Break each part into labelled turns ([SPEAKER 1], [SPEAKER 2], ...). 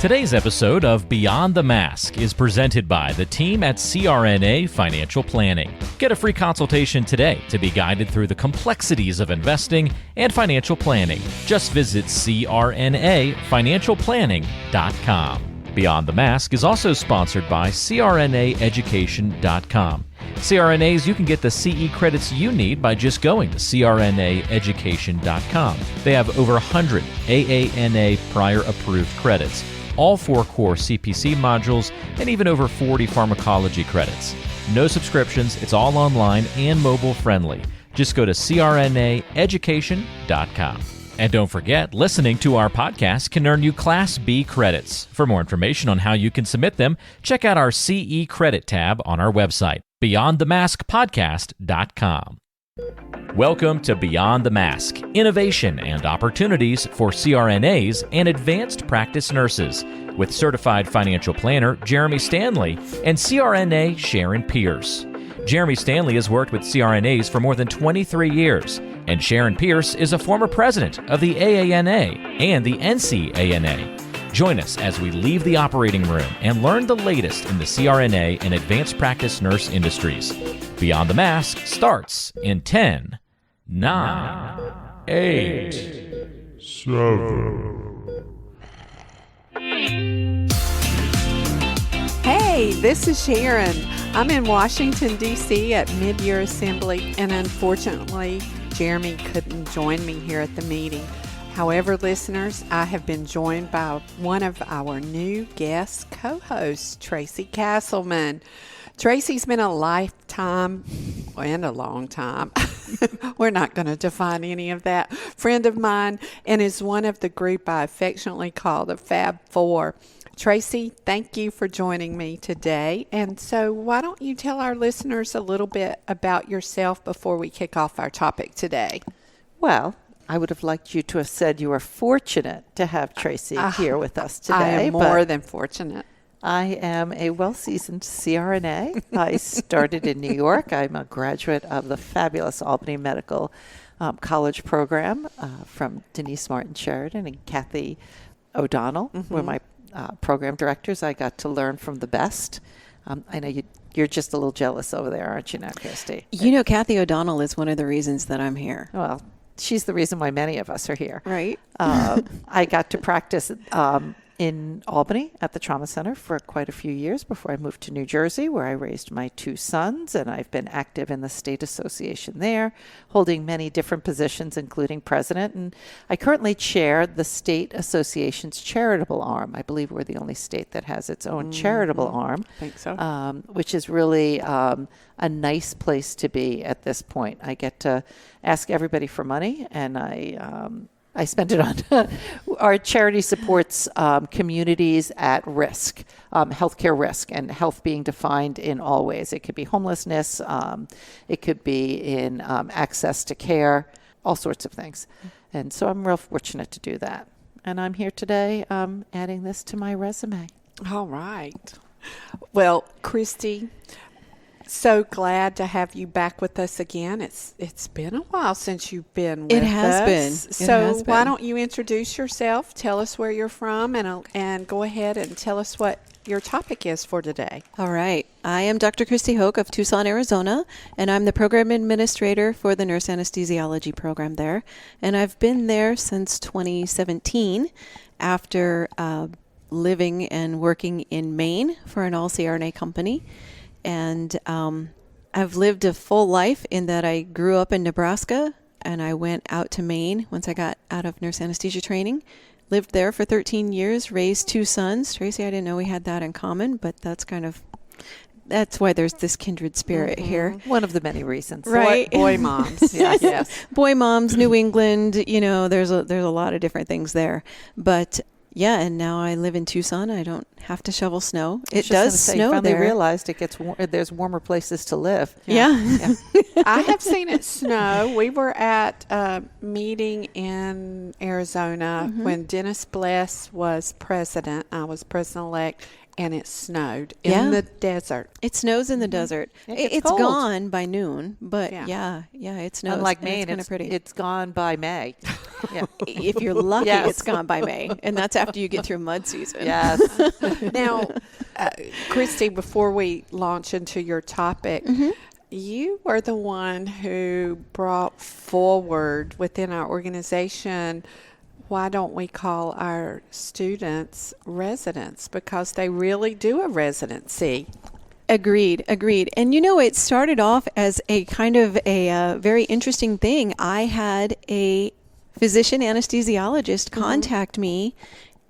[SPEAKER 1] Today's episode of Beyond the Mask is presented by the team at CRNA Financial Planning. Get a free consultation today to be guided through the complexities of investing and financial planning. Just visit crnafinancialplanning.com. Beyond the Mask is also sponsored by crnaeducation.com. CRNAs, you can get the CE credits you need by just going to crnaeducation.com. They have over 100 APN-A prior approved credits, all 4 core CPC modules, and even over 40 pharmacology credits. No subscriptions, it's all online and mobile friendly. Just go to crnaeducation.com. And don't forget, listening to our podcast can earn you Class B credits. For more information on how you can submit them, check out our CE credit tab on our website, beyondthemaskpodcast.com. Welcome to Beyond the Mask, innovation and opportunities for CRNAs and advanced practice nurses, with certified financial planner Jeremy Stanley and CRNA Sharon Pierce. Jeremy Stanley has worked with CRNAs for more than 23 years, and Sharon Pierce is a former president of the AANA and the NCANA. Join us as we leave the operating room and learn the latest in the CRNA and advanced practice nurse industries. Beyond the Mask starts in 10, 9, 8, 7.
[SPEAKER 2] Hey, this is Sharon. I'm in Washington, D.C. at Mid-Year Assembly, and unfortunately, Jeremy couldn't join me here at the meeting. However, listeners, I have been joined by one of our new guest co-hosts, Tracy Castleman. Tracy's been a lifetime and a long time. We're not going to define any of that. Friend of mine, and is one of the group I affectionately call the Fab Four. Tracy, thank you for joining me today. And so why don't you tell our listeners a little bit about yourself before we kick off our topic today?
[SPEAKER 3] Well, I would have liked you to have said you were fortunate to have Tracy here with us today.
[SPEAKER 2] I am more than fortunate.
[SPEAKER 3] I am a well-seasoned CRNA. I started in New York. I'm a graduate of the fabulous Albany Medical College program from Denise Martin Sheridan and Kathy O'Donnell were my program directors. I got to learn from the best. I know you're just a little jealous over there, aren't you now, Kristie?
[SPEAKER 4] You know, Kathy O'Donnell is one of the reasons that I'm here.
[SPEAKER 3] Well, she's the reason why many of us are here.
[SPEAKER 4] Right.
[SPEAKER 3] I got to practice in Albany at the Trauma Center for quite a few years before I moved to New Jersey, where I raised my 2 sons, and I've been active in the state association there, holding many different positions, including president. And I currently chair the state association's charitable arm. I believe we're the only state that has its own charitable arm.
[SPEAKER 2] I think so.
[SPEAKER 3] Which is really a nice place to be at this point. I get to ask everybody for money, and I spend it on our charity supports communities at risk, healthcare risk, and health being defined in all ways. It could be homelessness, it could be in access to care, all sorts of things. And so I'm real fortunate to do that. And I'm here today adding this to my resume.
[SPEAKER 2] All right. Well, Kristie, so glad to have you back with us again. It's been a while since you've been with us.
[SPEAKER 4] It has been.
[SPEAKER 2] So why don't you introduce yourself, tell us where you're from, and go ahead and tell us what your topic is for today.
[SPEAKER 4] All right. I am Dr. Kristie Hoch of Tucson, Arizona, and I'm the program administrator for the nurse anesthesiology program there. And I've been there since 2017 after living and working in Maine for an all-CRNA company. And I've lived a full life in that I grew up in Nebraska and I went out to Maine once I got out of nurse anesthesia training. Lived there for 13 years, raised 2 sons. Tracy, I didn't know we had that in common, but that's why there's this kindred spirit here.
[SPEAKER 3] One of the many reasons.
[SPEAKER 4] Right?
[SPEAKER 2] Boy moms. Yes.
[SPEAKER 4] Boy moms, New England, there's a lot of different things there. But yeah, and now I live in Tucson. I don't have to shovel snow. It does snow there.
[SPEAKER 3] I finally realized there's warmer places to live.
[SPEAKER 4] Yeah.
[SPEAKER 2] I have seen it snow. We were at a meeting in Arizona when Dennis Bless was president. I was president-elect, and it snowed
[SPEAKER 4] Yeah.
[SPEAKER 2] in the desert.
[SPEAKER 4] It snows in the desert.
[SPEAKER 3] It gets
[SPEAKER 4] It's
[SPEAKER 3] cold.
[SPEAKER 4] gone by noon, but
[SPEAKER 2] Yeah.
[SPEAKER 4] it snows.
[SPEAKER 3] Unlike
[SPEAKER 4] and
[SPEAKER 3] me,
[SPEAKER 4] it's kind of pretty.
[SPEAKER 3] it's gone by May. Yeah.
[SPEAKER 4] If you're lucky,
[SPEAKER 3] Yes.
[SPEAKER 4] it's gone by May, and that's after you get through mud season.
[SPEAKER 3] Yes.
[SPEAKER 2] Now, Kristie, before we launch into your topic, you were the one who brought forward within our organization, why don't we call our students residents? Because they really do a residency.
[SPEAKER 4] Agreed. And it started off as a kind of a very interesting thing. I had a physician anesthesiologist contact me,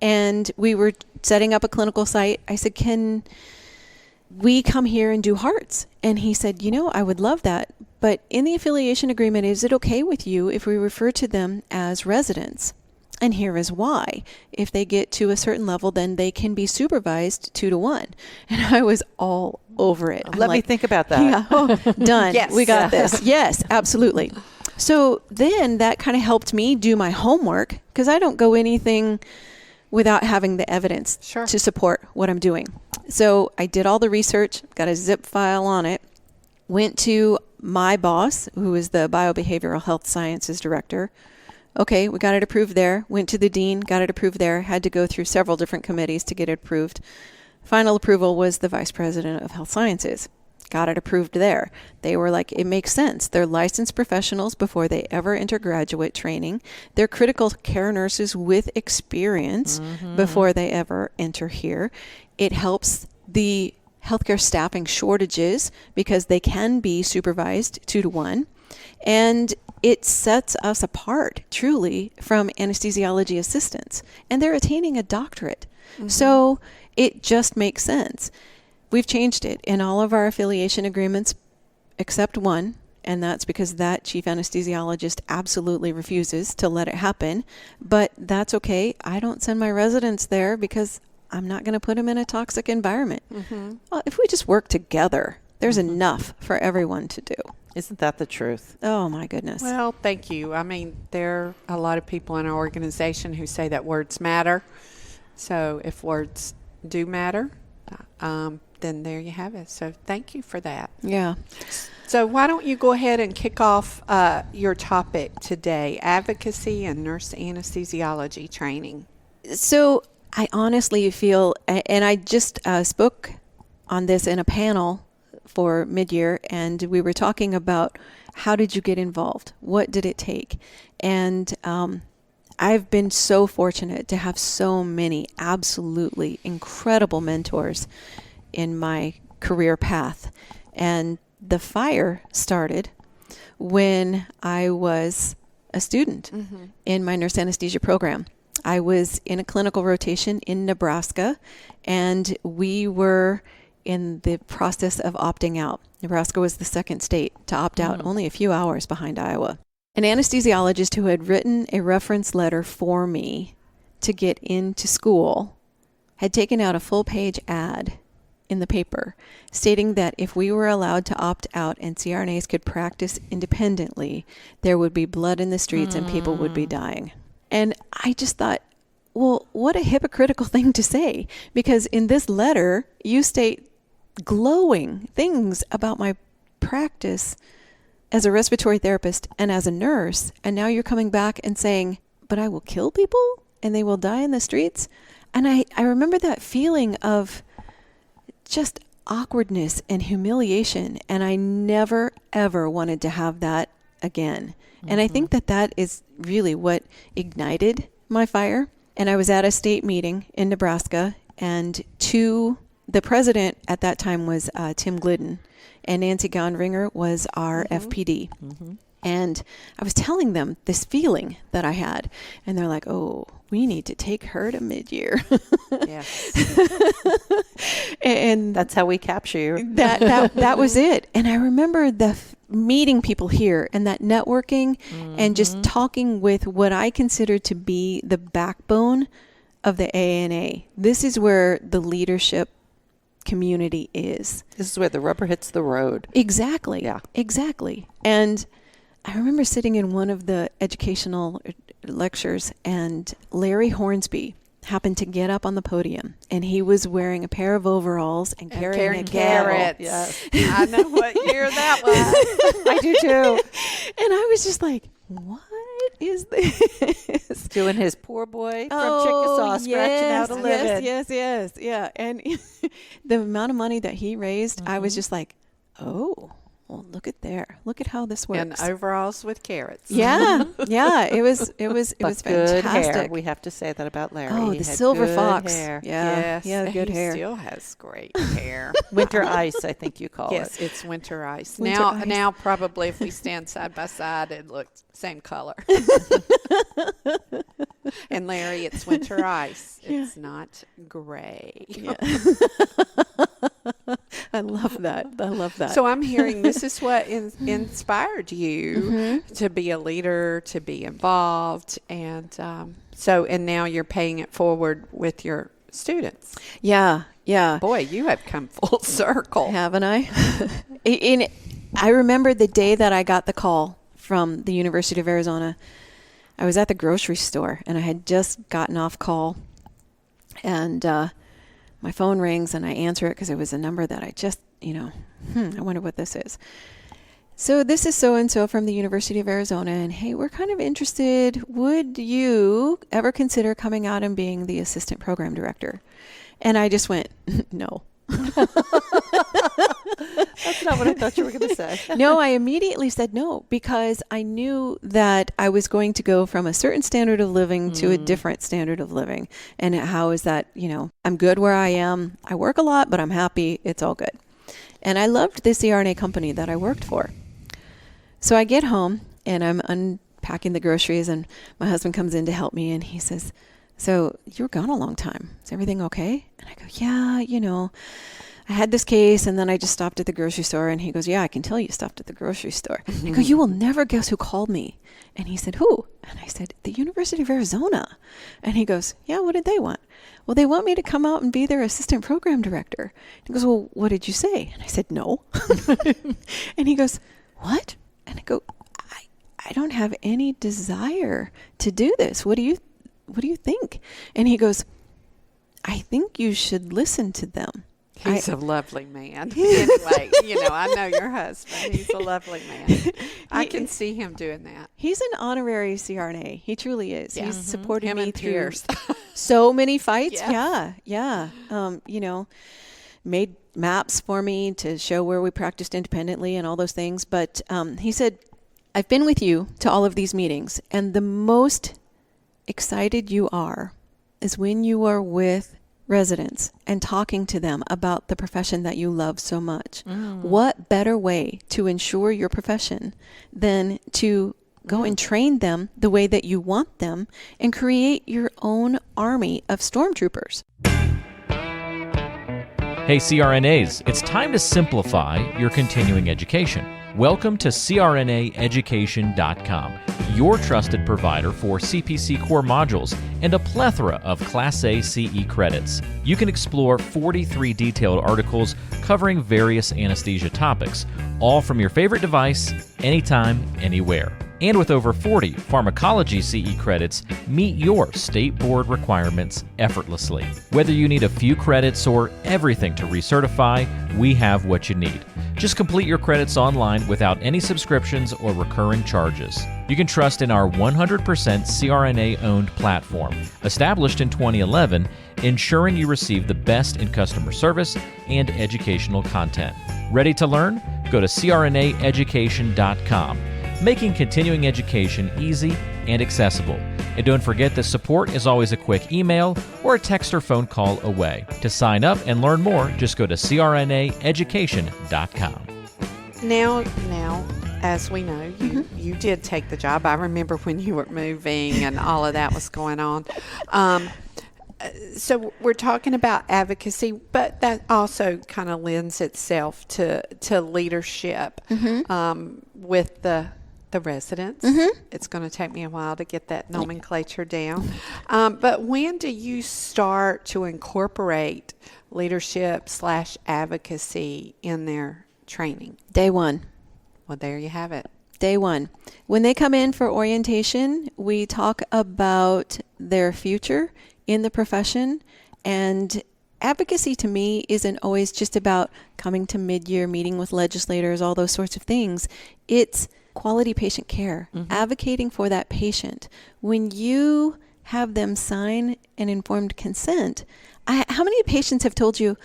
[SPEAKER 4] and we were setting up a clinical site. I said, can we come here and do hearts? And he said, I would love that. But in the affiliation agreement, is it okay with you if we refer to them as residents? And here is why. If they get to a certain level, then they can be supervised 2-to-1. And I was all over it. I'm
[SPEAKER 3] Let me
[SPEAKER 4] like,
[SPEAKER 3] think about that.
[SPEAKER 4] Yeah, done.
[SPEAKER 2] Yes.
[SPEAKER 4] We got this. Yes, absolutely. So then that kind of helped me do my homework, because I don't go anything without having the evidence
[SPEAKER 2] Sure.
[SPEAKER 4] to support what I'm doing. So I did all the research, got a zip file on it, went to my boss, who is the biobehavioral health sciences director. Okay, we got it approved there. Went to the dean, got it approved there. Had to go through several different committees to get it approved. Final approval was the vice president of health sciences. Got it approved there. They were like, it makes sense. They're licensed professionals before they ever enter graduate training. They're critical care nurses with experience before they ever enter here. It helps the healthcare staffing shortages because they can be supervised 2-to-1. And it sets us apart, truly, from anesthesiology assistants. And they're attaining a doctorate. So it just makes sense. We've changed it in all of our affiliation agreements except one, and that's because that chief anesthesiologist absolutely refuses to let it happen. But that's okay. I don't send my residents there because I'm not going to put them in a toxic environment. Well, if we just work together, there's enough for everyone to do.
[SPEAKER 3] Isn't that the truth?
[SPEAKER 4] Oh, my goodness.
[SPEAKER 2] Well, thank you. I mean, there are a lot of people in our organization who say that words matter. So if words do matter, then there you have it. So thank you for that.
[SPEAKER 4] Yeah.
[SPEAKER 2] So why don't you go ahead and kick off your topic today, advocacy and nurse anesthesiology training.
[SPEAKER 4] So I honestly feel, and I just spoke on this in a panel for mid-year, and we were talking about how did you get involved? What did it take? And I've been so fortunate to have so many absolutely incredible mentors in my career path. And the fire started when I was a student in my nurse anesthesia program. I was in a clinical rotation in Nebraska, and we were in the process of opting out. Nebraska was the second state to opt out, only a few hours behind Iowa. An anesthesiologist who had written a reference letter for me to get into school had taken out a full-page ad in the paper stating that if we were allowed to opt out and CRNAs could practice independently, there would be blood in the streets and people would be dying. And I just thought, well, what a hypocritical thing to say, because in this letter, you state glowing things about my practice as a respiratory therapist and as a nurse, and now you're coming back and saying, but I will kill people and they will die in the streets. And I remember that feeling of just awkwardness and humiliation, and I never, ever wanted to have that again. And I think that is really what ignited my fire. And I was at a state meeting in Nebraska, and the president at that time was Tim Glidden, and Nancy Gondringer was our FPD. And I was telling them this feeling that I had, and they're like, oh, we need to take her to mid-year.
[SPEAKER 2] Yes.
[SPEAKER 4] And
[SPEAKER 3] That's how we capture you.
[SPEAKER 4] that was it. And I remember meeting people here and that networking and just talking with what I consider to be the backbone of the APN-A. This is where the leadership community is.
[SPEAKER 3] This is where the rubber hits the road.
[SPEAKER 4] Exactly.
[SPEAKER 3] Yeah.
[SPEAKER 4] Exactly. And I remember sitting in one of the educational lectures, and Larry Hornsby, happened to get up on the podium, and he was wearing a pair of overalls and carrying a
[SPEAKER 2] carrots.
[SPEAKER 3] Yes.
[SPEAKER 2] I know what year that was.
[SPEAKER 3] I do too.
[SPEAKER 4] And I was just like, what is this?
[SPEAKER 3] Doing his poor boy from Chickasaw, scratching out a living.
[SPEAKER 4] Yes. Yeah. And the amount of money that he raised, I was just like, oh, well, look at how this works.
[SPEAKER 2] And overalls with carrots.
[SPEAKER 4] Yeah. It was
[SPEAKER 3] But
[SPEAKER 4] fantastic.
[SPEAKER 3] good hair. We have to say that about Larry.
[SPEAKER 4] Oh,
[SPEAKER 3] He
[SPEAKER 4] the
[SPEAKER 3] had
[SPEAKER 4] silver
[SPEAKER 3] good
[SPEAKER 4] fox.
[SPEAKER 3] hair.
[SPEAKER 4] Yeah.
[SPEAKER 2] Yes,
[SPEAKER 4] Good
[SPEAKER 2] he
[SPEAKER 4] hair.
[SPEAKER 2] still has great hair.
[SPEAKER 3] Winter ice, I think you call
[SPEAKER 2] Yes,
[SPEAKER 3] it.
[SPEAKER 2] it's winter ice.
[SPEAKER 4] Winter
[SPEAKER 2] now,
[SPEAKER 4] ice.
[SPEAKER 2] now probably if we stand side by side, it looks same color. And Larry, it's winter ice. It's not gray.
[SPEAKER 4] Yeah. I love that.
[SPEAKER 2] So I'm hearing this is what inspired you to be a leader, to be involved, and and now you're paying it forward with your students.
[SPEAKER 4] Yeah.
[SPEAKER 2] Boy, you have come full circle.
[SPEAKER 4] Haven't I? I remember the day that I got the call from the University of Arizona. I was at the grocery store, and I had just gotten off call, and my phone rings, and I answer it because it was a number that I just, I wonder what this is. So this is so-and-so from the University of Arizona, and hey, we're kind of interested. Would you ever consider coming out and being the assistant program director? And I just went, no.
[SPEAKER 3] That's not what I thought you were going to say.
[SPEAKER 4] No, I immediately said no, because I knew that I was going to go from a certain standard of living to a different standard of living. And how is that, I'm good where I am. I work a lot, but I'm happy. It's all good. And I loved the CRNA company that I worked for. So I get home and I'm unpacking the groceries, and my husband comes in to help me, and he says, so you were gone a long time. Is everything okay? And I go, yeah, I had this case, and then I just stopped at the grocery store. And he goes, yeah, I can tell you stopped at the grocery store. I go, you will never guess who called me. And he said, who? And I said, the University of Arizona. And he goes, yeah, what did they want? Well, they want me to come out and be their assistant program director. He goes, well, what did you say? And I said, no. And he goes, what? And I go, I don't have any desire to do this. What do you think? And he goes, I think you should listen to them.
[SPEAKER 2] He's a lovely man. Anyway, I know your husband. He's a lovely man. I can see him doing that.
[SPEAKER 4] He's an honorary CRNA. He truly is.
[SPEAKER 2] Yeah.
[SPEAKER 4] He's supported
[SPEAKER 2] Him
[SPEAKER 4] me
[SPEAKER 2] and
[SPEAKER 4] through
[SPEAKER 2] Pierce.
[SPEAKER 4] so many fights.
[SPEAKER 2] Yes.
[SPEAKER 4] Yeah. Made maps for me to show where we practiced independently and all those things. But he said, I've been with you to all of these meetings, and the most excited you are is when you are with residents and talking to them about the profession that you love so much. What better way to ensure your profession than to go and train them the way that you want them and create your own army of stormtroopers?
[SPEAKER 1] Hey CRNAs, it's time to simplify your continuing education. Welcome to CRNAeducation.com, your trusted provider for CPC core modules and a plethora of Class A CE credits. You can explore 43 detailed articles covering various anesthesia topics, all from your favorite device, anytime, anywhere. And with over 40 pharmacology CE credits, meet your state board requirements effortlessly. Whether you need a few credits or everything to recertify, we have what you need. Just complete your credits online without any subscriptions or recurring charges. You can trust in our 100% CRNA-owned platform, established in 2011, ensuring you receive the best in customer service and educational content. Ready to learn? Go to CRNAeducation.com, making continuing education easy and accessible. And don't forget that support is always a quick email or a text or phone call away. To sign up and learn more, just go to CRNAeducation.com.
[SPEAKER 2] Now, as we know, you did take the job. I remember when you were moving and all of that was going on. So we're talking about advocacy, but that also kind of lends itself to leadership with the residents. It's going to take me a while to get that nomenclature down. But when do you start to incorporate leadership/advocacy in their training?
[SPEAKER 4] Day one.
[SPEAKER 2] Well, there you have it.
[SPEAKER 4] Day one. When they come in for orientation, we talk about their future in the profession. And advocacy to me isn't always just about coming to mid-year, meeting with legislators, all those sorts of things. It's quality patient care, advocating for that patient. When you have them sign an informed consent, how many patients have told you,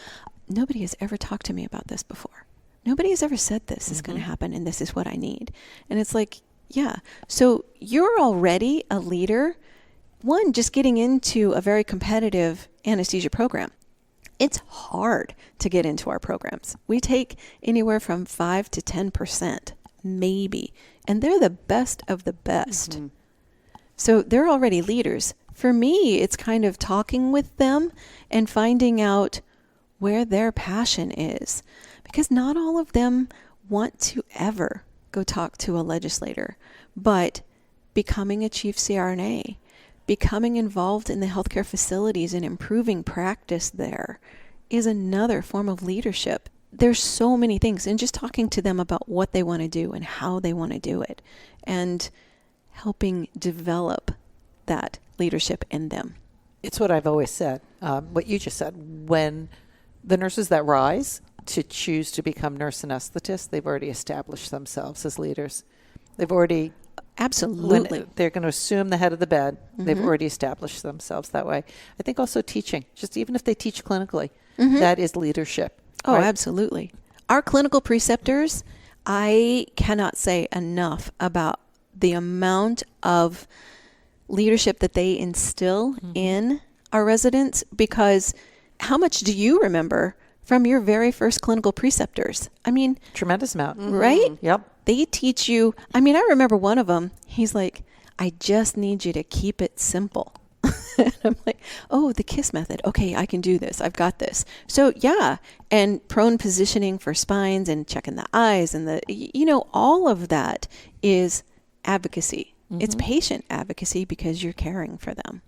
[SPEAKER 4] nobody has ever talked to me about this before? Nobody has ever said this is going to happen and this is what I need. And it's like, yeah. So you're already a leader. One, just getting into a very competitive anesthesia program. It's hard to get into our programs. We take anywhere from 5 to 10%, maybe. And they're the best of the best. So they're already leaders. For me, it's kind of talking with them and finding out where their passion is. Because not all of them want to ever go talk to a legislator. But becoming a chief CRNA, becoming involved in the healthcare facilities and improving practice there is another form of leadership. There's so many things, and just talking to them about what they want to do and how they want to do it, and helping develop that leadership in them.
[SPEAKER 3] It's what I've always said, what you just said. When the nurses that rise to choose to become nurse anesthetists, they've already established themselves as leaders. They've already...
[SPEAKER 4] Absolutely.
[SPEAKER 3] They're going to assume the head of the bed. They've already established themselves that way. I think also teaching, just even if they teach clinically, that is leadership.
[SPEAKER 4] Oh,
[SPEAKER 3] right?
[SPEAKER 4] Absolutely. Our clinical preceptors, I cannot say enough about the amount of leadership that they instill in our residents, because how much do you remember from your very first clinical preceptors? I mean,
[SPEAKER 3] Tremendous amount.
[SPEAKER 4] Right?
[SPEAKER 3] Yep.
[SPEAKER 4] They teach you. I mean, I remember one of them, he's like, I just need you to keep it simple. And I'm like, oh, the KISS method. Okay, I can do this. I've got this. So yeah, and prone positioning for spines and checking the eyes and all of that is advocacy. It's patient advocacy because you're caring for them.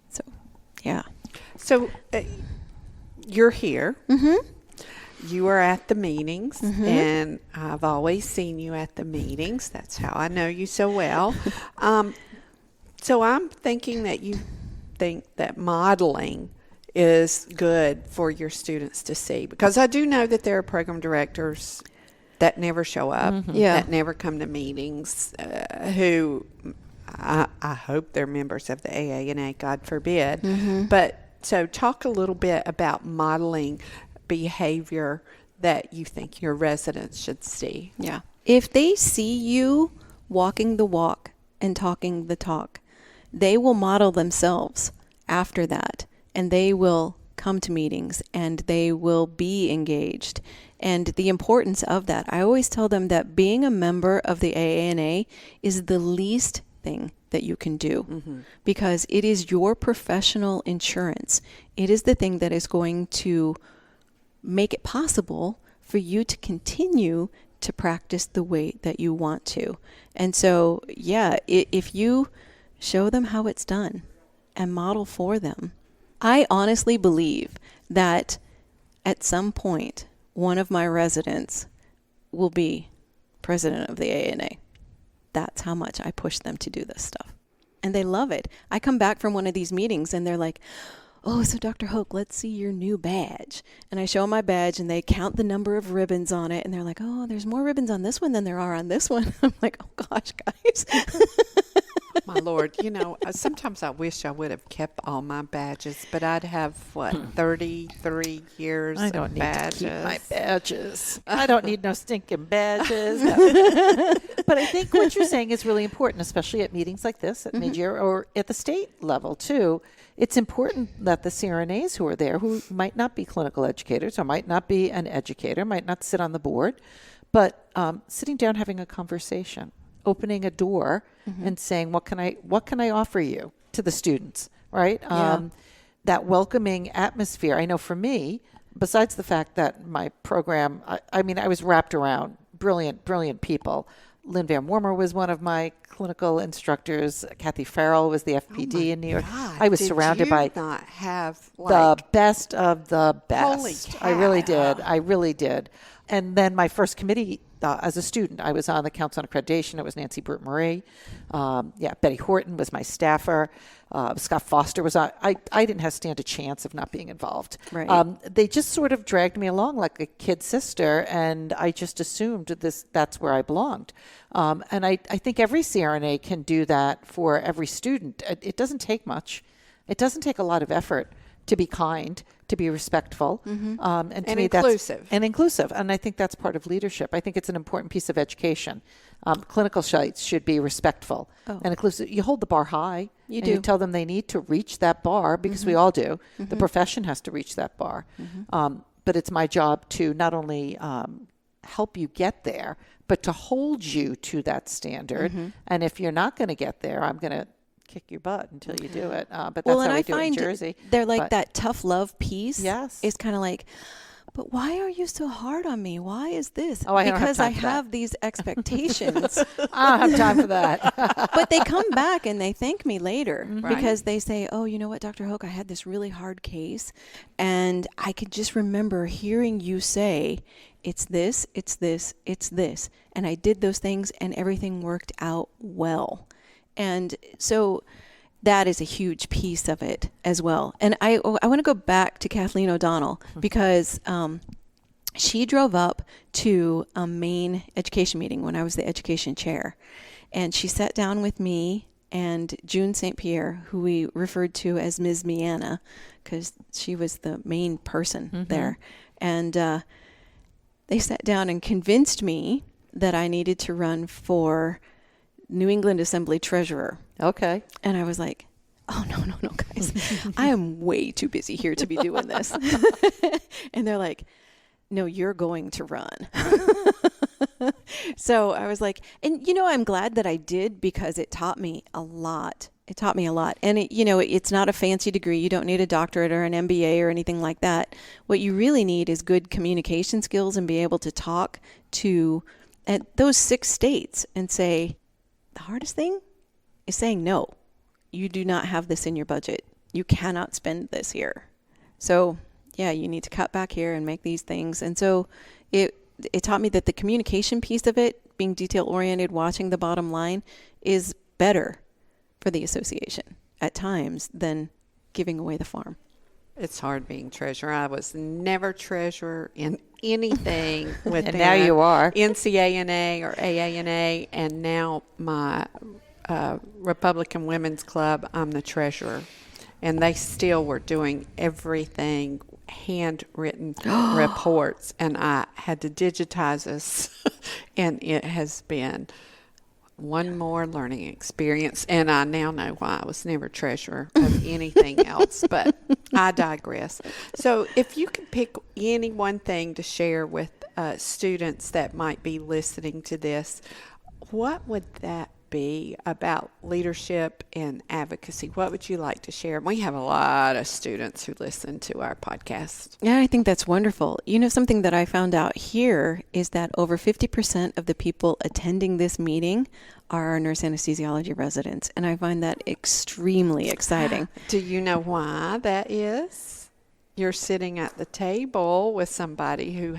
[SPEAKER 4] So, yeah.
[SPEAKER 2] So you're here. You are at the meetings, and I've always seen you at the meetings. That's how I know you so well. So I'm thinking that you think that modeling is good for your students to see, because I do know that there are program directors that never show up, that never come to meetings, who I hope they're members of the AANA, God forbid. But so talk a little bit about modeling behavior that you think your residents should see.
[SPEAKER 4] Yeah. If they see you walking the walk and talking the talk, they will model themselves after that, and they will come to meetings and they will be engaged. And the importance of that, I always tell them that being a member of the AANA is the least thing that you can do, because it is your professional insurance. It is the thing that is going to make it possible for you to continue to practice the way that you want to. And so, yeah, if you show them how it's done and model for them, I honestly believe that at some point, one of my residents will be president of the ANA. That's how much I push them to do this stuff. And they love it. I come back from one of these meetings and they're like, oh, so Dr. Hoch, let's see your new badge. And I show them my badge and they count the number of ribbons on it. And they're like, oh, there's more ribbons on this one than there are on this one. I'm like, oh gosh, guys.
[SPEAKER 2] My Lord, sometimes I wish I would have kept all my badges, but I'd have, 33 years
[SPEAKER 3] I don't
[SPEAKER 2] of
[SPEAKER 3] need
[SPEAKER 2] badges.
[SPEAKER 3] to keep my badges. I don't need no stinking badges. But I think what you're saying is really important, especially at meetings like this, at mid-year or at the state level too. It's important that the CRNAs who are there, who might not be clinical educators or might not be an educator, might not sit on the board, but sitting down, having a conversation, opening a door and saying, what can I offer you to the students, right? That welcoming atmosphere. I know for me, besides the fact that my program, I was wrapped around brilliant people. Lynn Van Wormer was one of my clinical instructors. Kathy Farrell was the FPD in New York.
[SPEAKER 2] God,
[SPEAKER 3] I was surrounded by
[SPEAKER 2] not have
[SPEAKER 3] the best of the best.
[SPEAKER 2] Holy cow.
[SPEAKER 3] I really did. And then my first committee as a student, I was on the Council on Accreditation. It was Nancy Brute-Marie. Betty Horton was my staffer. Scott Foster was on. I didn't have stand a chance of not being involved.
[SPEAKER 4] Right.
[SPEAKER 3] They just sort of dragged me along like a kid sister, and I just assumed that's where I belonged. And I think every CRNA can do that for every student. It doesn't take much. It doesn't take a lot of effort to be kind, to be respectful, and to me
[SPEAKER 2] inclusive.
[SPEAKER 3] And inclusive. And I think that's part of leadership. I think it's an important piece of education. Clinical sites should be respectful and inclusive. You hold the bar high.
[SPEAKER 4] You
[SPEAKER 3] and
[SPEAKER 4] do.
[SPEAKER 3] You tell them they need to reach that bar, because we all do. The profession has to reach that bar. But it's my job to not only help you get there, but to hold you to that standard. And if you're not going to get there, I'm going to kick your butt until you do it. But that's how we do it in Jersey.
[SPEAKER 4] They're like that tough love piece.
[SPEAKER 3] Yes.
[SPEAKER 4] Is kind of like, but why are you so hard on me? Why is this?
[SPEAKER 3] Oh, I don't have
[SPEAKER 4] because
[SPEAKER 3] time
[SPEAKER 4] I
[SPEAKER 3] for that.
[SPEAKER 4] have these expectations.
[SPEAKER 3] I don't have time for that.
[SPEAKER 4] But they come back and they thank me later
[SPEAKER 2] Right.
[SPEAKER 4] because they say, oh, you know what, Dr. Hoch, I had this really hard case, and I could just remember hearing you say, it's this, it's this, it's this. And I did those things and everything worked out well. And so that is a huge piece of it as well. And I want to go back to Kathleen O'Donnell, because she drove up to a Maine education meeting when I was the education chair. And she sat down with me and June St. Pierre, who we referred to as Ms. Miana, because she was the main person there. And they sat down and convinced me that I needed to run for New England Assembly treasurer.
[SPEAKER 3] Okay.
[SPEAKER 4] And I was like, oh, no, guys. I am way too busy here to be doing this. And they're like, no, you're going to run. So I was like, and I'm glad that I did, because it taught me a lot. It taught me a lot. And it's not a fancy degree. You don't need a doctorate or an MBA or anything like that. What you really need is good communication skills and be able to talk to at those 6 states and say, the hardest thing is saying no. You do not have this in your budget. You cannot spend this here. So, yeah, you need to cut back here and make these things. And so it taught me that the communication piece of it, being detail-oriented, watching the bottom line, is better for the association at times than giving away the farm.
[SPEAKER 2] It's hard being treasurer. I was never treasurer in anything with
[SPEAKER 3] And now you are.
[SPEAKER 2] NCANA or AANA, and now my Republican Women's Club, I'm the treasurer. And they still were doing everything, handwritten reports, and I had to digitize this, and it has been one more learning experience, and I now know why I was never treasurer of anything else, but I digress. So if you could pick any one thing to share with students that might be listening to this, what would that be about leadership and advocacy? What would you like to share? We have a lot of students who listen to our podcast.
[SPEAKER 4] Yeah, I think that's wonderful. Something that I found out here is that over 50% of the people attending this meeting are our nurse anesthesiology residents, and I find that extremely exciting.
[SPEAKER 2] Do you know why that is? You're sitting at the table with somebody who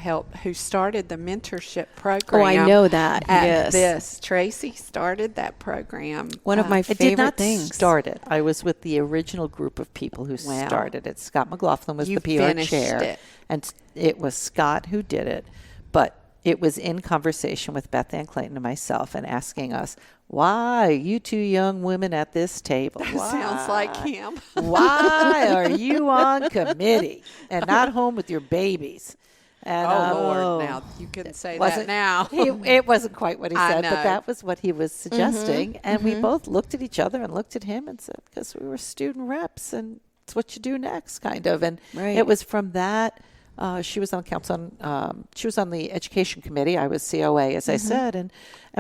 [SPEAKER 2] started the mentorship program.
[SPEAKER 4] Oh, I know that. Yes.
[SPEAKER 2] Tracy started that program.
[SPEAKER 4] One of my
[SPEAKER 3] It did
[SPEAKER 4] favorite
[SPEAKER 3] not
[SPEAKER 4] things.
[SPEAKER 3] start it. I was with the original group of people who started it. Scott McLaughlin was
[SPEAKER 2] You
[SPEAKER 3] the PR
[SPEAKER 2] finished
[SPEAKER 3] chair.
[SPEAKER 2] it.
[SPEAKER 3] And it was Scott who did it. But it was in conversation with Beth Ann Clayton and myself, and asking us, why are you two young women at this table? Why?
[SPEAKER 2] Sounds like him.
[SPEAKER 3] Why are you on committee and not home with your babies? And,
[SPEAKER 2] Lord, now you couldn't say that now.
[SPEAKER 3] It wasn't quite what he
[SPEAKER 2] I
[SPEAKER 3] said,
[SPEAKER 2] know.
[SPEAKER 3] but that was what he was suggesting. And we both looked at each other and looked at him and said, because we were student reps, and it's what you do next, kind of. And
[SPEAKER 4] Right.
[SPEAKER 3] it was from that. She was on council. She was on the education committee. I was COA, as I said, and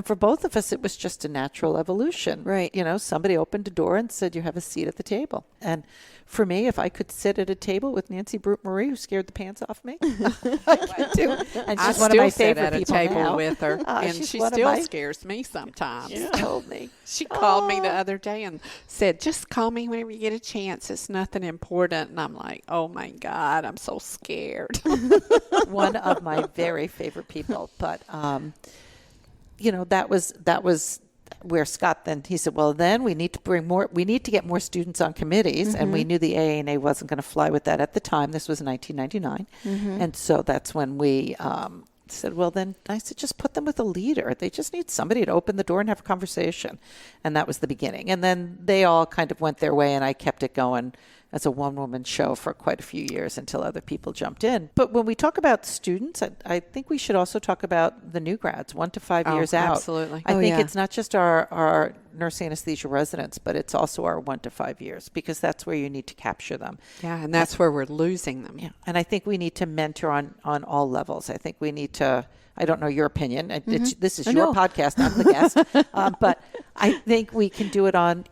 [SPEAKER 3] for both of us, it was just a natural evolution.
[SPEAKER 4] Right.
[SPEAKER 3] Somebody opened a door and said, "You have a seat at the table." And for me, if I could sit at a table with Nancy Brute-Marie, who scared the pants off me, I could too. And
[SPEAKER 2] I
[SPEAKER 3] she's one of my
[SPEAKER 2] still sit
[SPEAKER 3] favorite
[SPEAKER 2] at a
[SPEAKER 3] people
[SPEAKER 2] table
[SPEAKER 3] now.
[SPEAKER 2] with her, and
[SPEAKER 3] She's
[SPEAKER 2] she
[SPEAKER 3] one of
[SPEAKER 2] still
[SPEAKER 3] my-
[SPEAKER 2] scares me sometimes.
[SPEAKER 3] She told me.
[SPEAKER 2] She called me the other day and said, just call me whenever you get a chance. It's nothing important. And I'm like, oh, my God, I'm so scared. fired.
[SPEAKER 3] One of my very favorite people. But, that was where Scott then, he said, well, then we need to get more students on committees. And we knew the AANA wasn't going to fly with that at the time. This was 1999. And so that's when we said, well, then I said, just put them with a leader. They just need somebody to open the door and have a conversation. And that was the beginning. And then they all kind of went their way, and I kept it going as a one-woman show for quite a few years until other people jumped in. But when we talk about students, I think we should also talk about the new grads, 1 to 5 years out.
[SPEAKER 2] Absolutely.
[SPEAKER 3] I think it's not just our nurse anesthesia residents, but it's also our 1 to 5 years, because that's where you need to capture them.
[SPEAKER 2] Yeah, and that's where we're losing them.
[SPEAKER 3] Yeah, and I think we need to mentor on all levels. I think we need to, I don't know your opinion. This is your podcast. I'm the guest. But I think we can do it on,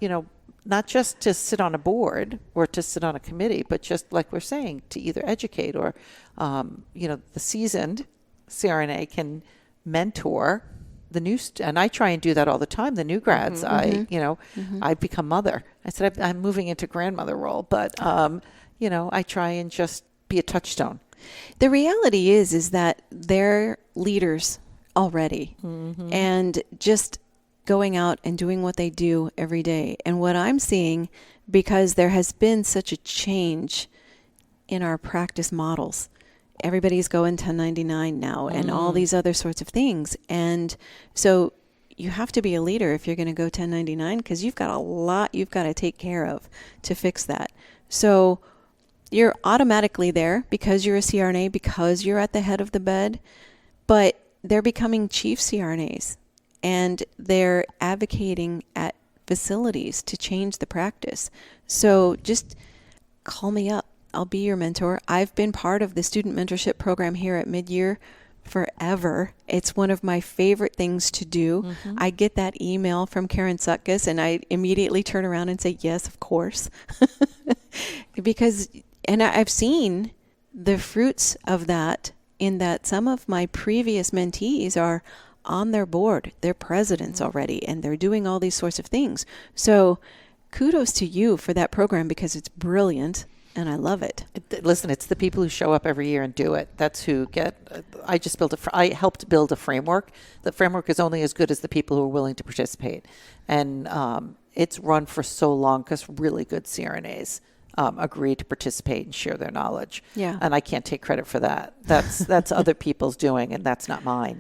[SPEAKER 3] not just to sit on a board or to sit on a committee, but just like we're saying, to either educate or, the seasoned CRNA can mentor the new, and I try and do that all the time. The new grads, I've become mother. I said, I'm moving into grandmother role, but, I try and just be a touchstone.
[SPEAKER 4] The reality is that they're leaders already, and just going out and doing what they do every day. And what I'm seeing, because there has been such a change in our practice models, everybody's going 1099 now and all these other sorts of things. And so you have to be a leader if you're going to go 1099, because you've got a lot you've got to take care of to fix that. So you're automatically there because you're a CRNA, because you're at the head of the bed, but they're becoming chief CRNAs. And they're advocating at facilities to change the practice. So just call me up. I'll be your mentor. I've been part of the student mentorship program here at Midyear forever. It's one of my favorite things to do. I get that email from Karen Sutkus, and I immediately turn around and say, yes, of course. And I've seen the fruits of that, in that some of my previous mentees are on their board, they're presidents already, and they're doing all these sorts of things. So kudos to you for that program, because it's brilliant and I love it.
[SPEAKER 3] Listen, it's the people who show up every year and do it. That's who get, I helped build a framework. The framework is only as good as the people who are willing to participate. And it's run for so long because really good CRNAs agree to participate and share their knowledge.
[SPEAKER 4] Yeah.
[SPEAKER 3] And I can't take credit for that. That's other people's doing, and that's not mine.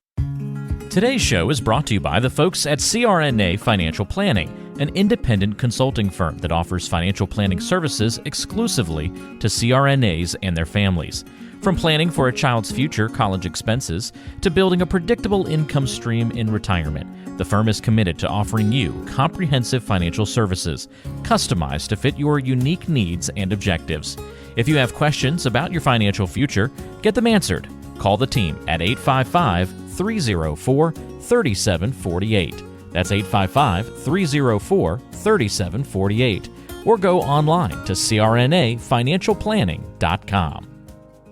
[SPEAKER 1] Today's show is brought to you by the folks at CRNA Financial Planning, an independent consulting firm that offers financial planning services exclusively to CRNAs and their families. From planning for a child's future college expenses to building a predictable income stream in retirement, the firm is committed to offering you comprehensive financial services, customized to fit your unique needs and objectives. If you have questions about your financial future, get them answered. Call the team at 855-304-3748. That's 855-304-3748. Or go online to crnafinancialplanning.com.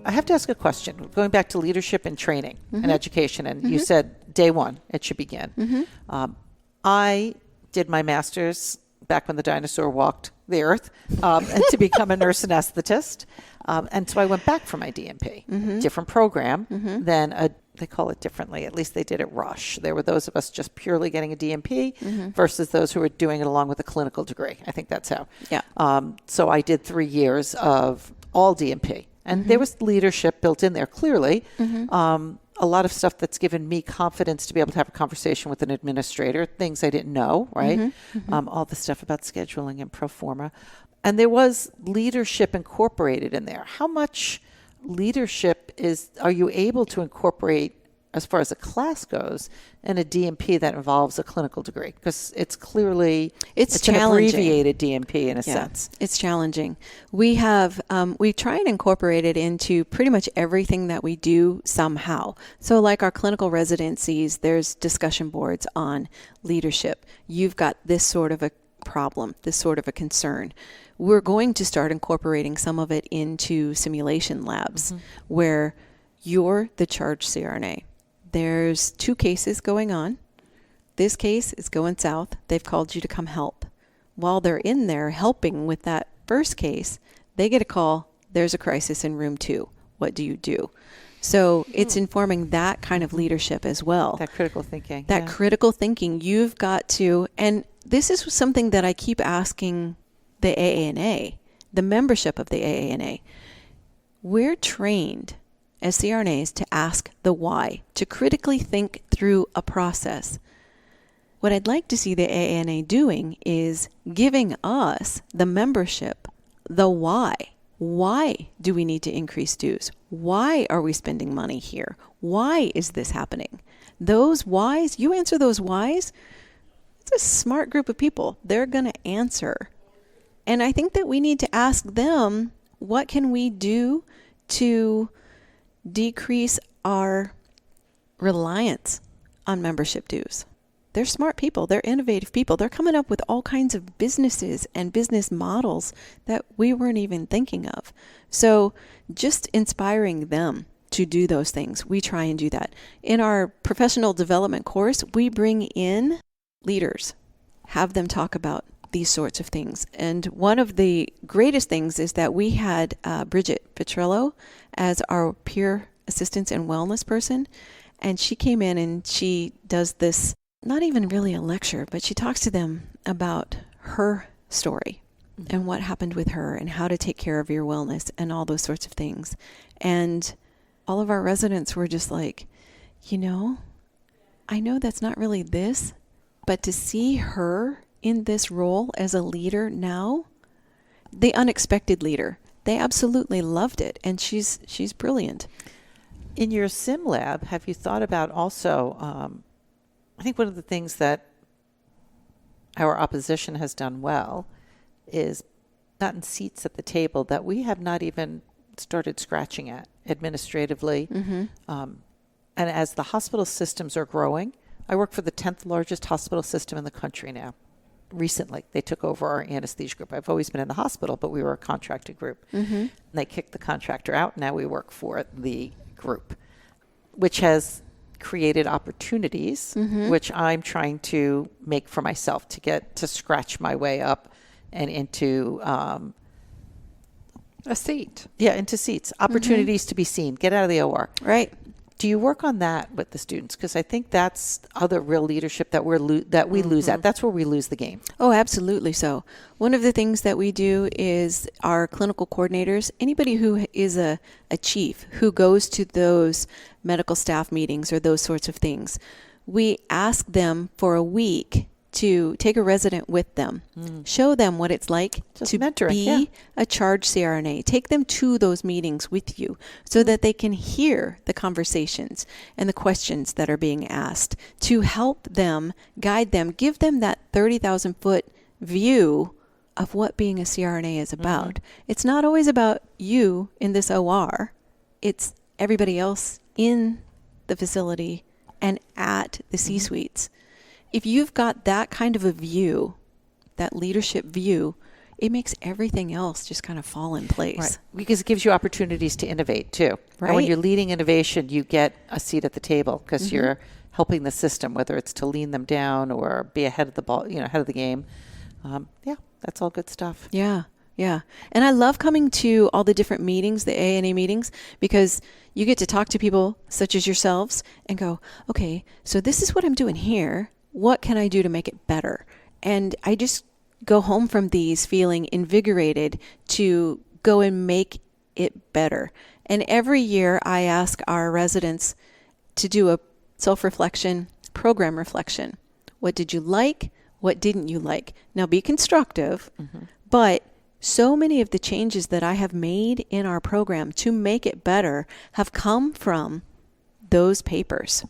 [SPEAKER 3] I have to ask a question. Going back to leadership and training and education, and you said day one it should begin. I did my master's back when the dinosaur walked the earth, and to become a nurse anesthetist. And so I went back for my DNP, different program than they call it differently. At least they did at Rush. There were those of us just purely getting a DNP versus those who were doing it along with a clinical degree. I think that's how.
[SPEAKER 4] Yeah.
[SPEAKER 3] So I did 3 years of all DNP. And there was leadership built in there, clearly. A lot of stuff that's given me confidence to be able to have a conversation with an administrator, things I didn't know, right? All the stuff about scheduling and pro forma. And there was leadership incorporated in there. How much leadership are you able to incorporate as far as a class goes in a DNP that involves a clinical degree? Because it's clearly it's an abbreviated DNP in a sense.
[SPEAKER 4] It's challenging. We have we try and incorporate it into pretty much everything that we do somehow. So like our clinical residencies, there's discussion boards on leadership. You've got this sort of a problem, this sort of a concern. We're going to start incorporating some of it into simulation labs where you're the charge CRNA. There's 2 cases going on. This case is going south. They've called you to come help. While they're in there helping with that first case, they get a call, there's a crisis in room 2. what do you do? So it's informing that kind of leadership as well.
[SPEAKER 3] That critical thinking.
[SPEAKER 4] That critical thinking. You've got to, and this is something that I keep asking the AANA, the membership of the AANA. We're trained as CRNAs to ask the why, to critically think through a process. What I'd like to see the AANA doing is giving us, the membership, the why. Why do we need to increase dues? Why are we spending money here? Why is this happening? Those whys, you answer those whys, it's a smart group of people. They're going to answer. And I think that we need to ask them, what can we do to decrease our reliance on membership dues? They're smart people. They're innovative people. They're coming up with all kinds of businesses and business models that we weren't even thinking of. So just inspiring them to do those things. We try and do that. In our professional development course, we bring in leaders, have them talk about these sorts of things. And one of the greatest things is that we had Bridget Petrillo as our peer assistance and wellness person. And she came in and she does this, not even really a lecture, but she talks to them about her story and what happened with her and how to take care of your wellness and all those sorts of things. And all of our residents were just like, I know that's not really this, but to see her in this role as a leader now, the unexpected leader, they absolutely loved it. And she's brilliant.
[SPEAKER 3] In your sim lab, have you thought about also, I think one of the things that our opposition has done well is gotten seats at the table that we have not even started scratching at administratively. And as the hospital systems are growing, I work for the 10th largest hospital system in the country now. Recently, they took over our anesthesia group. I've always been in the hospital, but we were a contracted group. And they kicked the contractor out. Now we work for the group, which has created opportunities, which I'm trying to make for myself to get to scratch my way up and into
[SPEAKER 2] a seat.
[SPEAKER 3] Yeah, into seats. Opportunities to be seen. Get out of the OR.
[SPEAKER 4] Right.
[SPEAKER 3] Do you work on that with the students? Because I think that's other real leadership that we lose at. That's where we lose the game.
[SPEAKER 4] Oh, absolutely so. One of the things that we do is our clinical coordinators, anybody who is a chief who goes to those medical staff meetings or those sorts of things, we ask them for a week to take a resident with them, show them what it's like
[SPEAKER 3] Just
[SPEAKER 4] to
[SPEAKER 3] mentoring,
[SPEAKER 4] be a charge CRNA. Take them to those meetings with you so that they can hear the conversations and the questions that are being asked to help them, guide them, give them that 30,000-foot view of what being a CRNA is about. It's not always about you in this OR. It's everybody else in the facility and at the C-suites. If you've got that kind of a view, that leadership view, it makes everything else just kind of fall in place.
[SPEAKER 3] Right. Because it gives you opportunities to innovate too.
[SPEAKER 4] Right.
[SPEAKER 3] And when you're leading innovation, you get a seat at the table because you're helping the system, whether it's to lean them down or be ahead of the ball, ahead of the game. That's all good stuff.
[SPEAKER 4] Yeah. Yeah. And I love coming to all the different meetings, the ANA meetings, because you get to talk to people such as yourselves and go, okay, so this is what I'm doing here. What can I do to make it better? And I just go home from these feeling invigorated to go and make it better. And every year I ask our residents to do a self-reflection, program reflection. What did you like? What didn't you like? Now be constructive, but so many of the changes that I have made in our program to make it better have come from those papers.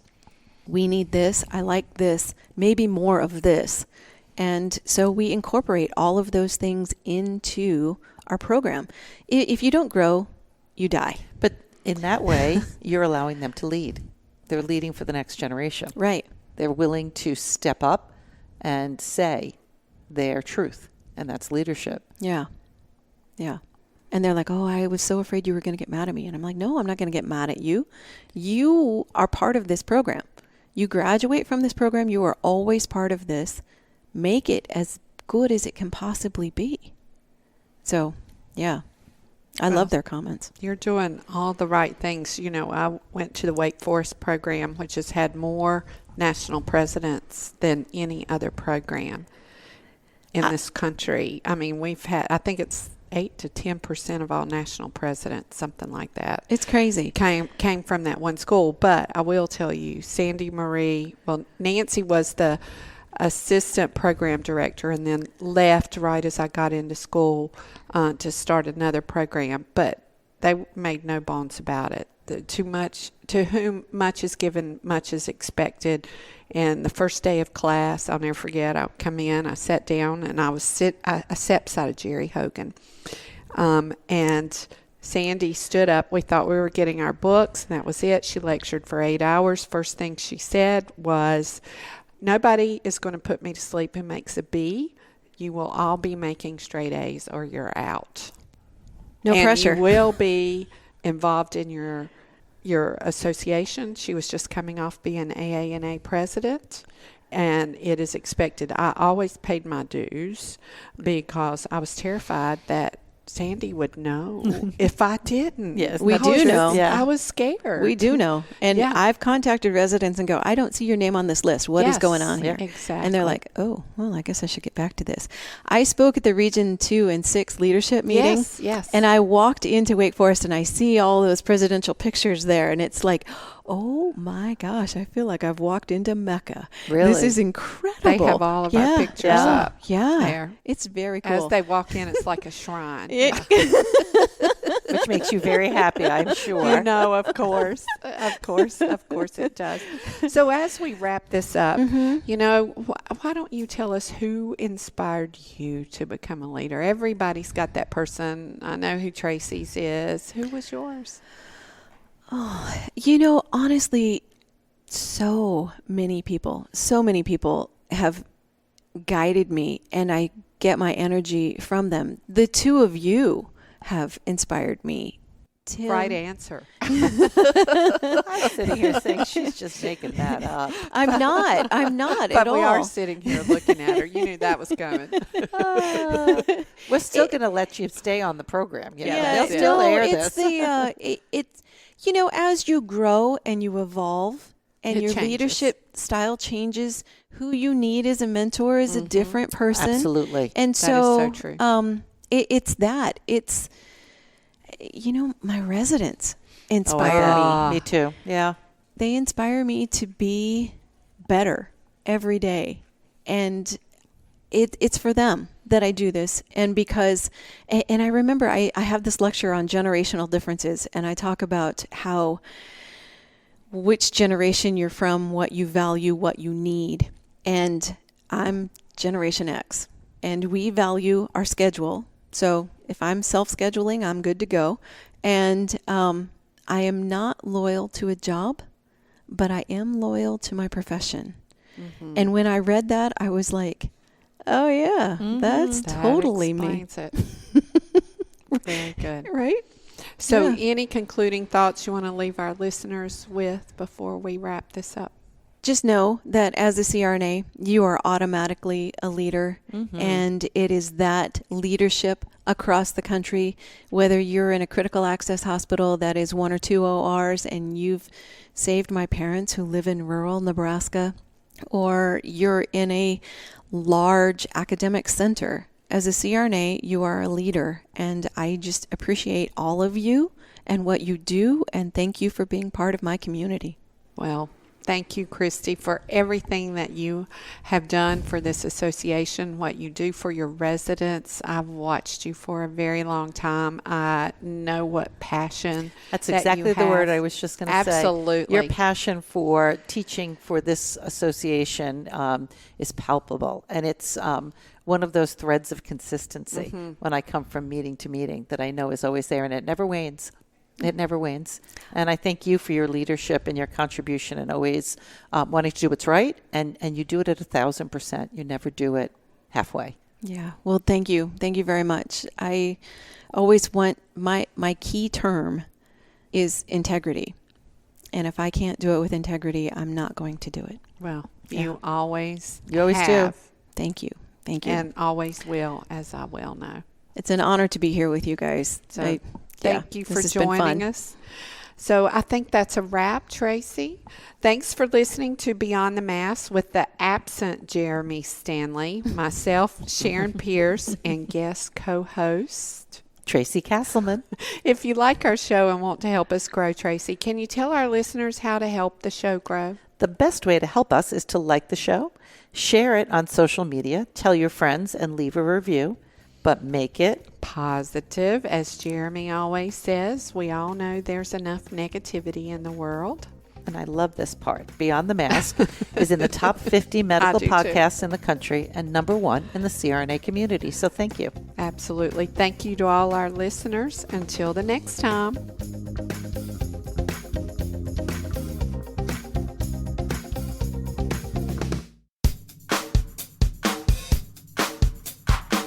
[SPEAKER 4] We need this. I like this. Maybe more of this. And so we incorporate all of those things into our program. If you don't grow, you die.
[SPEAKER 3] But in that way, you're allowing them to lead. They're leading for the next generation.
[SPEAKER 4] Right.
[SPEAKER 3] They're willing to step up and say their truth. And that's leadership.
[SPEAKER 4] Yeah. Yeah. And they're like, oh, I was so afraid you were going to get mad at me. And I'm like, no, I'm not going to get mad at you. You are part of this program. You graduate from this program. You are always part of this. Make it as good as it can possibly be. So, yeah, I love their comments.
[SPEAKER 2] You're doing all the right things. You know, I went to the Wake Forest program, which has had more national presidents than any other program in this country. I mean, we've had, I think it's 8 to 10% of all national presidents, something like that.
[SPEAKER 4] It's crazy.
[SPEAKER 2] Came from that one school. But I will tell you, Sandy Marie, well, Nancy was the assistant program director and then left right as I got into school to start another program. But they made no bones about it. To whom much is given, much is expected. And the first day of class, I'll never forget, I come in, I sat down, and I sat beside Jerry Hogan. And Sandy stood up. We thought we were getting our books, and that was it. She lectured for 8 hours. First thing she said was, nobody is going to put me to sleep who makes a B. You will all be making straight A's or you're out.
[SPEAKER 4] No pressure.
[SPEAKER 2] And you will be involved in your association. She was just coming off being AANA president, and it is expected. I always paid my dues because I was terrified that Sandy would know if I didn't.
[SPEAKER 3] Yes,
[SPEAKER 4] we do know.
[SPEAKER 3] Yeah.
[SPEAKER 2] I was scared.
[SPEAKER 4] We do know. And
[SPEAKER 2] Yeah.
[SPEAKER 4] I've contacted residents and go, I don't see your name on this list. What is going on here?
[SPEAKER 2] Exactly.
[SPEAKER 4] And they're like, oh, well, I guess I should get back to this. I spoke at the Region 2 and 6 leadership meeting.
[SPEAKER 2] Yes.
[SPEAKER 4] And I walked into Wake Forest and I see all those presidential pictures there. And it's like, oh my gosh, I feel like I've walked into Mecca.
[SPEAKER 3] Really?
[SPEAKER 4] This is incredible.
[SPEAKER 2] They have all of our pictures up
[SPEAKER 4] there. It's very cool.
[SPEAKER 2] As they walk in, it's like a shrine.
[SPEAKER 3] Which makes you very happy, I'm sure.
[SPEAKER 2] You know, of course it does. So as we wrap this up, you know, why don't you tell us who inspired you to become a leader? Everybody's got that person. I know who Tracy's is. Who was yours?
[SPEAKER 4] Oh, you know, honestly, so many people have guided me, and I get my energy from them. The two of you have inspired me. Tim.
[SPEAKER 2] Right answer.
[SPEAKER 3] I'm sitting here saying she's just making that up.
[SPEAKER 4] I'm not
[SPEAKER 2] But
[SPEAKER 4] at all.
[SPEAKER 2] we are sitting here looking at her. You knew that was coming.
[SPEAKER 3] We're still going to let you stay on the program. You know?
[SPEAKER 2] Yeah,
[SPEAKER 3] They'll
[SPEAKER 2] that's
[SPEAKER 3] still air
[SPEAKER 4] it's
[SPEAKER 3] this.
[SPEAKER 4] it's you know, as you grow and you evolve and
[SPEAKER 2] It
[SPEAKER 4] your
[SPEAKER 2] changes.
[SPEAKER 4] leadership style changes, who you need as a mentor is a different person.
[SPEAKER 3] Absolutely.
[SPEAKER 4] And
[SPEAKER 2] That
[SPEAKER 4] so,
[SPEAKER 2] is so true.
[SPEAKER 4] It's, you know, my residents
[SPEAKER 3] Oh,
[SPEAKER 4] inspire
[SPEAKER 3] I
[SPEAKER 4] me.
[SPEAKER 3] bet. Me too. Yeah.
[SPEAKER 4] They inspire me to be better every day. And it's for them that I do this. And because, and I remember I have this lecture on generational differences, and I talk about how which generation you're from, what you value, what you need. And I'm Generation X, and we value our schedule. So if I'm self-scheduling, I'm good to go. And I am not loyal to a job, but I am loyal to my profession. And when I read that, I was like, oh yeah, that's
[SPEAKER 2] That
[SPEAKER 4] totally me.
[SPEAKER 2] explains it. Very good.
[SPEAKER 4] Right?
[SPEAKER 2] So
[SPEAKER 4] Yeah.
[SPEAKER 2] any concluding thoughts you want to leave our listeners with before we wrap this up?
[SPEAKER 4] Just know that as a CRNA, you are automatically a leader, and it is that leadership across the country, whether you're in a critical access hospital that is 1 or 2 ORs and you've saved my parents who live in rural Nebraska, or you're in a large academic center. As a CRNA, you are a leader, and I just appreciate all of you and what you do, and thank you for being part of my community.
[SPEAKER 2] Well, thank you, Kristie, for everything that you have done for this association, what you do for your residents. I've watched you for a very long time. I know what passion
[SPEAKER 3] That's
[SPEAKER 2] that
[SPEAKER 3] exactly
[SPEAKER 2] you
[SPEAKER 3] the word
[SPEAKER 2] have.
[SPEAKER 3] I was just going to say.
[SPEAKER 2] Absolutely.
[SPEAKER 3] Your passion for teaching for this association is palpable. And it's one of those threads of consistency when I come from meeting to meeting that I know is always there, and it never wanes. It never wanes. And I thank you for your leadership and your contribution and always wanting to do what's right. And you do it at 1,000%. You never do it halfway.
[SPEAKER 4] Yeah. Well, thank you. Thank you very much. I always want my key term is integrity. And if I can't do it with integrity, I'm not going to do it.
[SPEAKER 2] Well, you always
[SPEAKER 3] do.
[SPEAKER 4] Thank you. Thank you.
[SPEAKER 2] And always will, as I well know.
[SPEAKER 4] It's an honor to be here with you guys.
[SPEAKER 2] So Thank you
[SPEAKER 4] this
[SPEAKER 2] for
[SPEAKER 4] has been fun.
[SPEAKER 2] joining us. So I think that's a wrap, Tracy. Thanks for listening to Beyond the Mask with the absent Jeremy Stanley, myself, Sharon Pierce, and guest co-host
[SPEAKER 3] Tracy Castleman.
[SPEAKER 2] If you like our show and want to help us grow, Tracy, can you tell our listeners how to help the show grow?
[SPEAKER 3] The best way to help us is to like the show, share it on social media, tell your friends, and leave a review. But make it
[SPEAKER 2] positive, as Jeremy always says. We all know there's enough negativity in the world.
[SPEAKER 3] And I love this part. Beyond the Mask is in the top 50 medical podcasts in the country and number 1 in the CRNA community. So thank you.
[SPEAKER 2] Absolutely. Thank you to all our listeners. Until the next time.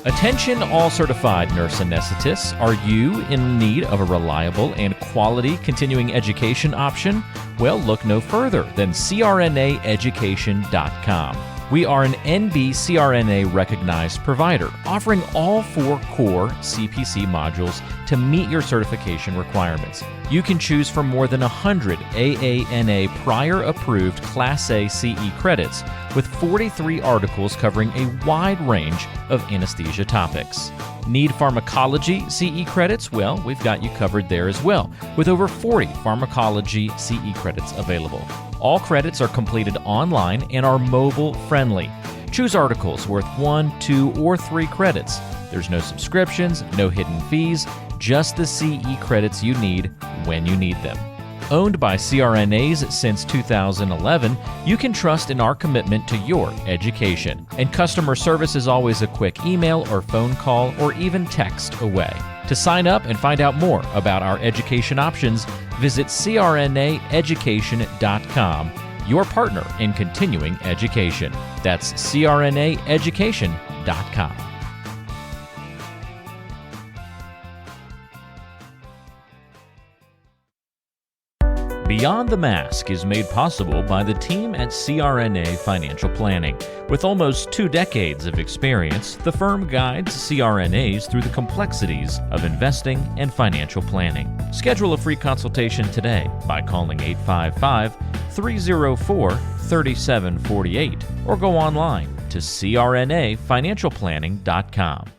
[SPEAKER 1] Attention all certified nurse anesthetists. Are you in need of a reliable and quality continuing education option? Well, look no further than CRNAeducation.com. We are an NB-CRNA recognized provider, offering all 4 core CPC modules to meet your certification requirements. You can choose from more than 100 AANA prior approved Class A CE credits, with 43 articles covering a wide range of anesthesia topics. Need pharmacology CE credits? Well, we've got you covered there as well, with over 40 pharmacology CE credits available. All credits are completed online and are mobile friendly. Choose articles worth 1, 2, or 3 credits. There's no subscriptions, no hidden fees, just the CE credits you need when you need them. Owned by CRNAs since 2011, you can trust in our commitment to your education. And customer service is always a quick email or phone call or even text away. To sign up and find out more about our education options, visit CRNAeducation.com, your partner in continuing education. That's CRNAeducation.com. Beyond the Mask is made possible by the team at CRNA Financial Planning. With almost 2 decades of experience, the firm guides CRNAs through the complexities of investing and financial planning. Schedule a free consultation today by calling 855-304-3748 or go online to crnafinancialplanning.com.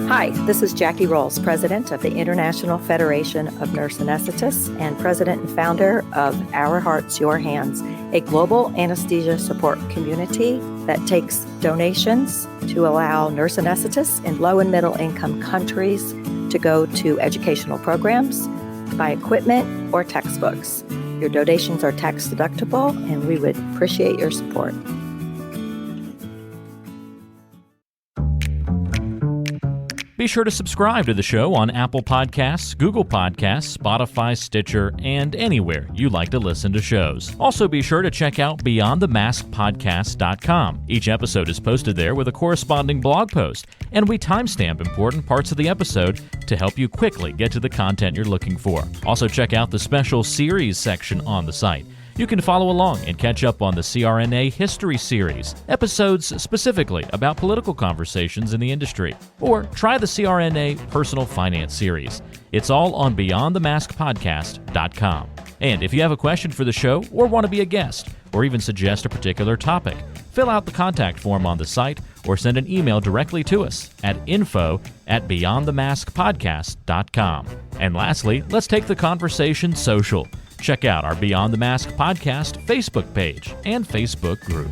[SPEAKER 5] Hi, this is Jackie Rolls, President of the International Federation of Nurse Anesthetists and President and founder of Our Hearts, Your Hands, a global anesthesia support community that takes donations to allow nurse anesthetists in low and middle income countries to go to educational programs, buy equipment, or textbooks. Your donations are tax deductible, and we would appreciate your support.
[SPEAKER 1] Be sure to subscribe to the show on Apple Podcasts, Google Podcasts, Spotify, Stitcher, and anywhere you like to listen to shows. Also be sure to check out BeyondTheMaskPodcast.com. Each episode is posted there with a corresponding blog post, and we timestamp important parts of the episode to help you quickly get to the content you're looking for. Also check out the special series section on the site. You can follow along and catch up on the CRNA History Series, episodes specifically about political conversations in the industry. Or try the CRNA Personal Finance Series. It's all on BeyondTheMaskPodcast.com. And if you have a question for the show or want to be a guest, or even suggest a particular topic, fill out the contact form on the site or send an email directly to us at info@BeyondTheMaskPodcast.com. And lastly, let's take the conversation social. Check out our Beyond the Mask podcast Facebook page and Facebook group.